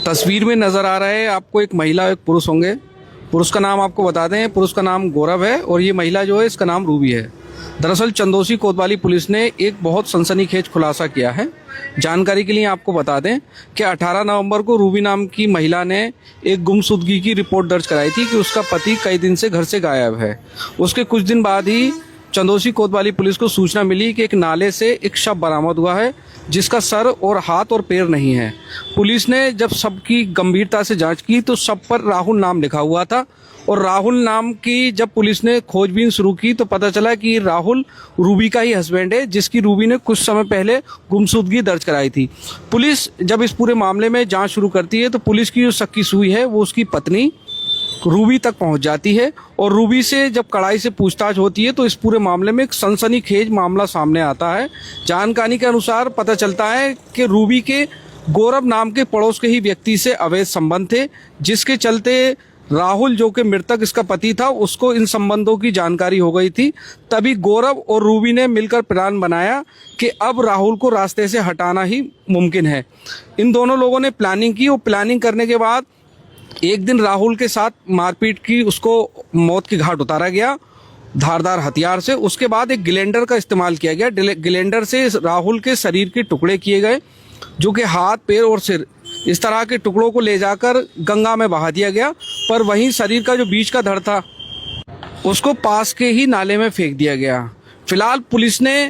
तस्वीर में नजर आ रहा है आपको एक महिला और एक पुरुष होंगे। पुरुष का नाम आपको बता दें, पुरुष का नाम गौरव है और ये महिला जो है इसका नाम रूबी है। दरअसल चंदौसी कोतवाली पुलिस ने एक बहुत सनसनीखेज खुलासा किया है। जानकारी के लिए आपको बता दें कि 18 नवंबर को रूबी नाम की महिला ने एक गुमशुदगी की रिपोर्ट दर्ज कराई थी कि उसका पति कई दिन से घर से गायब है। उसके कुछ दिन बाद ही चंदौसी कोतवाली पुलिस को सूचना मिली कि एक नाले से एक शव बरामद हुआ है जिसका सर और हाथ और पैर नहीं है। पुलिस ने जब शव की गंभीरता से जांच की तो शव पर राहुल नाम लिखा हुआ था और राहुल नाम की जब पुलिस ने खोजबीन शुरू की तो पता चला कि राहुल रूबी का ही हस्बैंड है, जिसकी रूबी ने कुछ समय पहले गुमशुदगी दर्ज कराई थी। पुलिस जब इस पूरे मामले में जांच शुरू करती है तो पुलिस की जो शक्की सुई है वो उसकी पत्नी रूबी तक पहुंच जाती है और रूबी से जब कड़ाई से पूछताछ होती है तो इस पूरे मामले में एक सनसनीखेज मामला सामने आता है। जानकारी के अनुसार पता चलता है कि रूबी के गौरव नाम के पड़ोस के ही व्यक्ति से अवैध संबंध थे, जिसके चलते राहुल जो कि मृतक इसका पति था उसको इन संबंधों की जानकारी हो गई थी। तभी गौरव और रूबी ने मिलकर प्लान बनाया कि अब राहुल को रास्ते से हटाना ही मुमकिन है। इन दोनों लोगों ने प्लानिंग की और प्लानिंग करने के बाद एक दिन राहुल के साथ मारपीट की, उसको मौत के घाट उतारा गया धारदार हथियार से। उसके बाद एक ग्लेंडर का इस्तेमाल किया गया। ग्लेंडर से राहुल के शरीर के टुकड़े किए गए, जो कि हाथ, पैर और सिर, इस तरह के टुकड़ों को ले जाकर गंगा में बहा दिया गया। पर वहीं शरीर का जो बीच का धड़ था उसको पास के ही नाले में फेंक दिया गया। फिलहाल पुलिस ने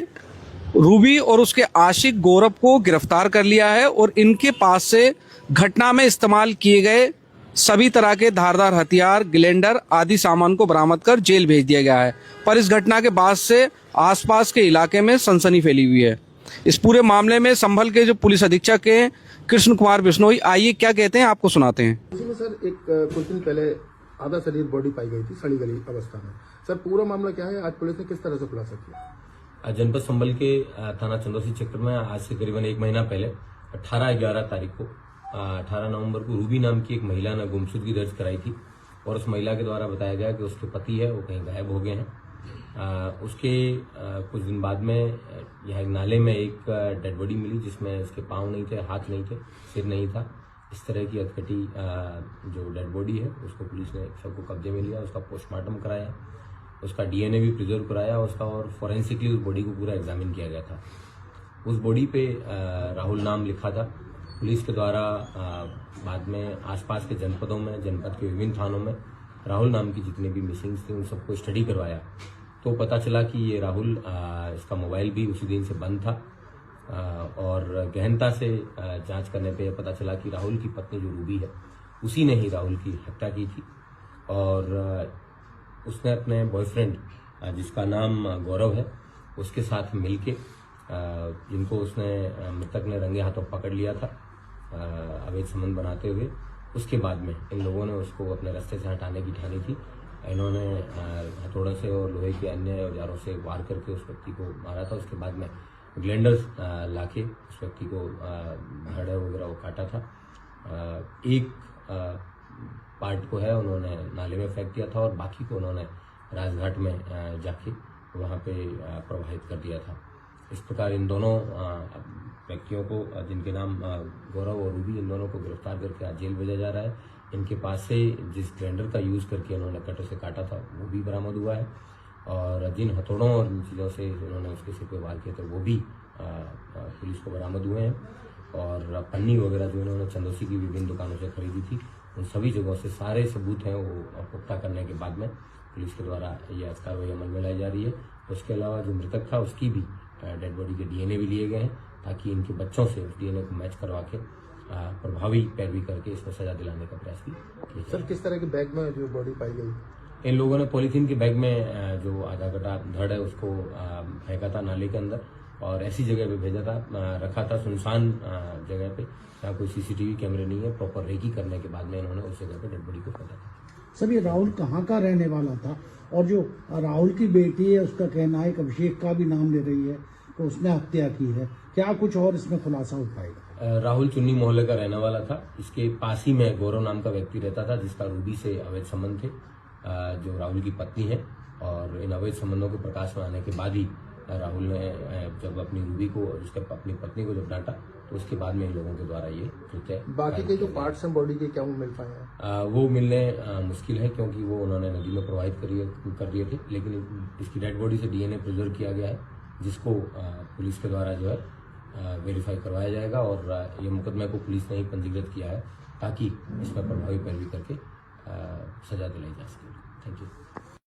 रूबी और उसके आशिक गौरव को गिरफ्तार कर लिया है और इनके पास से घटना में इस्तेमाल किए गए सभी तरह के धारदार हथियार, ग्लेंडर आदि सामान को बरामद कर जेल भेज दिया गया है। पर इस घटना के बाद से आसपास के इलाके में सनसनी फैली हुई है। इस पूरे मामले में संभल के जो पुलिस अधीक्षक हैं कृष्ण कुमार बिश्नोई, आइए क्या कहते हैं आपको सुनाते हैं। इसमें सर एक कुछ दिन पहले आधा शरीर बॉडी पाई गई थी सड़ी गली अवस्था में। सर पूरा मामला क्या है, आज पुलिस ने किस तरह से खुलासा किया? जनपद संभल के थाना चंदौसी क्षेत्र में आज से करीबन एक महीना पहले 18/11 तारीख को 18 नवंबर को रूबी नाम की एक महिला ने गुमशुदगी दर्ज कराई थी और उस महिला के द्वारा बताया गया कि उसके पति है वो कहीं गायब हो गए हैं। उसके कुछ दिन बाद में यह नाले में एक डेड बॉडी मिली जिसमें उसके पांव नहीं थे, हाथ नहीं थे, सिर नहीं था। इस तरह की अधकटी जो डेड बॉडी है उसको पुलिस ने शव को कब्जे में लिया, उसका पोस्टमार्टम कराया, उसका डीएनए भी प्रिजर्व कराया उसका और फॉरेंसिकली उस बॉडी को पूरा एग्जामिन किया गया था। उस बॉडी पे राहुल नाम लिखा था। पुलिस के द्वारा बाद में आसपास के जनपदों में, जनपद के विभिन्न थानों में राहुल नाम की जितने भी मिसिंग्स थी उन सबको स्टडी करवाया तो पता चला कि ये राहुल, इसका मोबाइल भी उसी दिन से बंद था और गहनता से जांच करने पे पता चला कि राहुल की पत्नी जो रूबी है उसी ने ही राहुल की हत्या की थी और उसने अपने बॉयफ्रेंड जिसका नाम गौरव है उसके साथ मिलके जिनको उसने मृतक ने रंगे हाथों पकड़ लिया था अवैध संबंध बनाते हुए, उसके बाद में इन लोगों ने उसको अपने रास्ते से हटाने की ठानी थी। इन्होंने हथौड़ों से और लोहे के अन्य औजारों से वार करके उस व्यक्ति को मारा था। उसके बाद में ग्लेंडर लाके उस व्यक्ति को धड़ वगैरह वो काटा था। एक पार्ट को है उन्होंने नाले में फेंक दिया था और बाकी को उन्होंने राजघाट में जाके वहाँ पे प्रवाहित कर दिया था। इस प्रकार इन दोनों व्यक्तियों को, जिनके नाम गौरव और रूबी, इन दोनों को गिरफ्तार करके आज जेल भेजा जा रहा है। इनके पास से जिस ग्राइंडर का यूज करके उन्होंने कटर से काटा था वो भी बरामद हुआ है और जिन हथौड़ों और चीज़ों से उन्होंने उसके सिर पे वार किया था वो भी पुलिस को बरामद हुए हैं और पन्नी वगैरह जो इन्होंने चंदौसी की विभिन्न दुकानों से खरीदी थी उन सभी जगहों से सारे सबूत हैं वो पुख्ता करने के बाद में पुलिस के द्वारा ये कार्रवाई अमल में लाई जा रही है। उसके अलावा जो मृतक था उसकी भी डेड बॉडी के डीएनए भी लिए गए हैं ताकि इनके बच्चों से उस डीएनए को मैच करवा के प्रभावी पैरवी करके इसको सजा दिलाने का प्रयास किया। सर किस तरह के बैग में जो बॉडी पाई गई? इन लोगों ने पॉलीथीन के बैग में जो आधा कटा धड़ है उसको फेंका था नाले के अंदर और ऐसी जगह पे भेजा था, रखा था सुनसान जगह पे जहाँ कोई सीसीटीवी कैमरे नहीं है। प्रॉपर रेकी करने के बाद में इन्होंने उस जगह पे डेड बॉडी को फेंका था। सर ये राहुल कहाँ का रहने वाला था? और जो राहुल की बेटी है उसका कहना है कि अभिषेक का भी नाम ले रही है तो उसने हत्या की है, क्या कुछ और इसमें खुलासा हो पाएगा? राहुल चुन्नी मोहल्ले का रहने वाला था। इसके पास ही में गौरव नाम का व्यक्ति रहता था जिसका रूबी से अवैध संबंध थे, जो राहुल की पत्नी है। और इन अवैध संबंधों के प्रकाश में आने के बाद ही राहुल ने जब अपनी रूबी को, उसके अपनी पत्नी को जब डांटा तो उसके बाद में इन लोगों के द्वारा ये कृत्य बाकी के जो पार्ट्स हैं बॉडी के क्या वो मिल पाए हैं? वो मिलने मुश्किल है, क्योंकि वो उन्होंने नदी में प्रवाहित कर दिए थे, लेकिन इसकी डेड बॉडी से डीएनए प्रिजर्व किया गया है, जिसको पुलिस के द्वारा जो है वेरीफाई करवाया जाएगा। और ये मुकदमे को पुलिस ने ही पंजीकृत किया है ताकि इसमें प्रभावी पैरवी करके सजा दिलाई जा सके। Thank you.